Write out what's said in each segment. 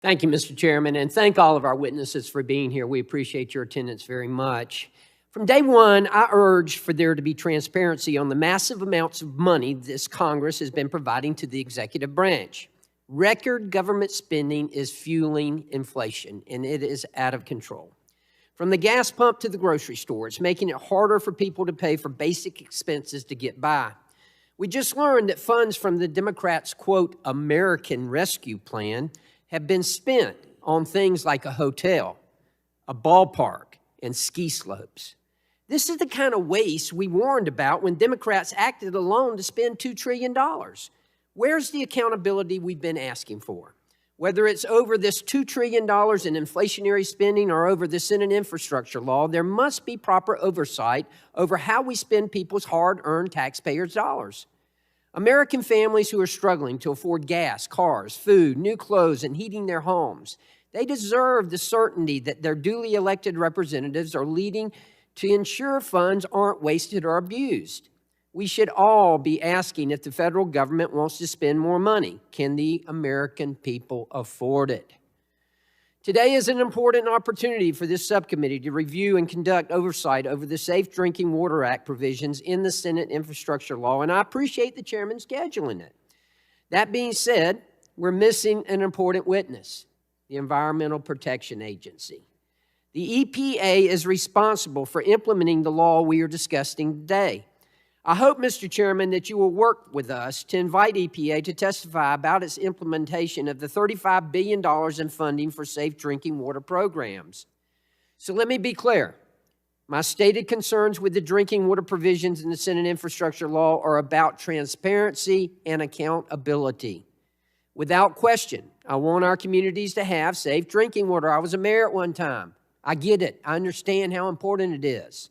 Thank you, Mr. Chairman, and thank all of our witnesses for being here. We appreciate your attendance very much. From day one, I urged for there to be transparency on the massive amounts of money this Congress has been providing to the executive branch. Record government spending is fueling inflation, and it is out of control. From the gas pump to the grocery store, it's making it harder for people to pay for basic expenses to get by. We just learned that funds from the Democrats' quote, American Rescue Plan have been spent on things like a hotel, a ballpark, and ski slopes. This is the kind of waste we warned about when Democrats acted alone to spend $2 trillion. Where's the accountability we've been asking for? Whether it's over this $2 trillion in inflationary spending or over the Senate infrastructure law, there must be proper oversight over how we spend people's hard-earned taxpayers' dollars. American families who are struggling to afford gas, cars, food, new clothes, and heating their homes, they deserve the certainty that their duly elected representatives are leading to ensure funds aren't wasted or abused. We should all be asking if the federal government wants to spend more money. Can the American people afford it? Today is an important opportunity for this subcommittee to review and conduct oversight over the Safe Drinking Water Act provisions in the Senate infrastructure law, and I appreciate the chairman scheduling it. That being said, we're missing an important witness, the Environmental Protection Agency. The EPA is responsible for implementing the law we are discussing today. I hope, Mr. Chairman, that you will work with us to invite EPA to testify about its implementation of the $35 billion in funding for safe drinking water programs. So let me be clear. My stated concerns with the drinking water provisions in the Senate infrastructure law are about transparency and accountability. Without question, I want our communities to have safe drinking water. I was a mayor at one time. I get it. I understand how important it is.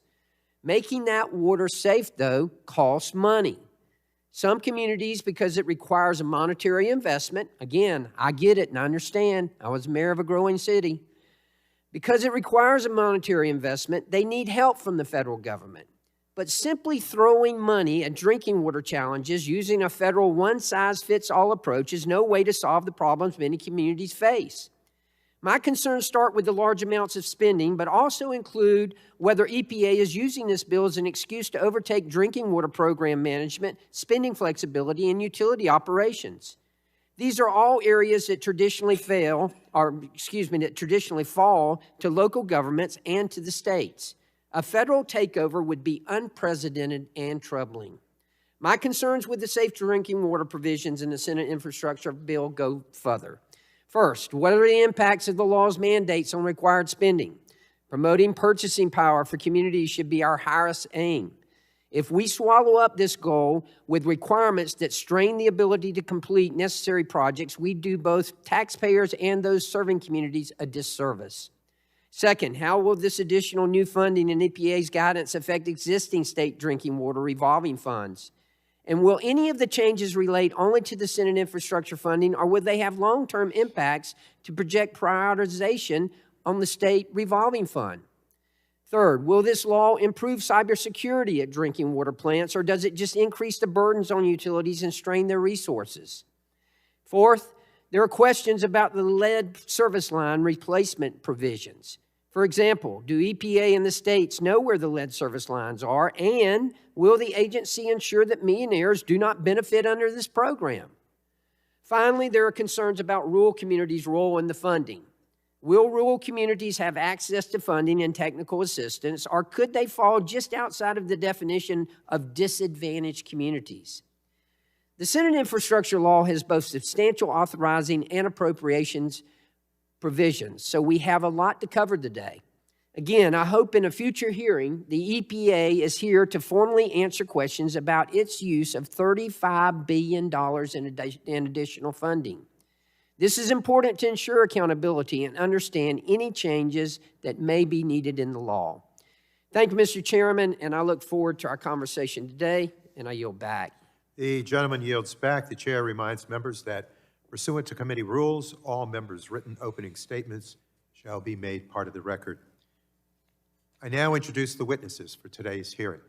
Making that water safe, though, costs money. Some communities, because it requires a monetary investment, again, I get it and I understand. I was mayor of a growing city. Because it requires a monetary investment, they need help from the federal government. But simply throwing money at drinking water challenges using a federal one-size-fits-all approach is no way to solve the problems many communities face. My concerns start with the large amounts of spending, but also include whether EPA is using this bill as an excuse to overtake drinking water program management, spending flexibility, and utility operations. These are all areas that traditionally fall to local governments and to the states. A federal takeover would be unprecedented and troubling. My concerns with the safe drinking water provisions in the Senate infrastructure bill go further. First, what are the impacts of the law's mandates on required spending? Promoting purchasing power for communities should be our highest aim. If we swallow up this goal with requirements that strain the ability to complete necessary projects, we do both taxpayers and those serving communities a disservice. Second, how will this additional new funding and EPA's guidance affect existing state drinking water revolving funds? And will any of the changes relate only to the Senate infrastructure funding, or will they have long-term impacts to project prioritization on the state revolving fund? Third, will this law improve cybersecurity at drinking water plants, or does it just increase the burdens on utilities and strain their resources? Fourth, there are questions about the lead service line replacement provisions. For example, do EPA and the states know where the lead service lines are, and will the agency ensure that millionaires do not benefit under this program? Finally, there are concerns about rural communities' role in the funding. Will rural communities have access to funding and technical assistance, or could they fall just outside of the definition of disadvantaged communities? The Senate infrastructure law has both substantial authorizing and appropriations provisions, so we have a lot to cover today. Again, I hope in a future hearing, the EPA is here to formally answer questions about its use of $35 billion in additional funding. This is important to ensure accountability and understand any changes that may be needed in the law. Thank you, Mr. Chairman, and I look forward to our conversation today, and I yield back. The gentleman yields back. The chair reminds members that pursuant to committee rules, all members' written opening statements shall be made part of the record. I now introduce the witnesses for today's hearing.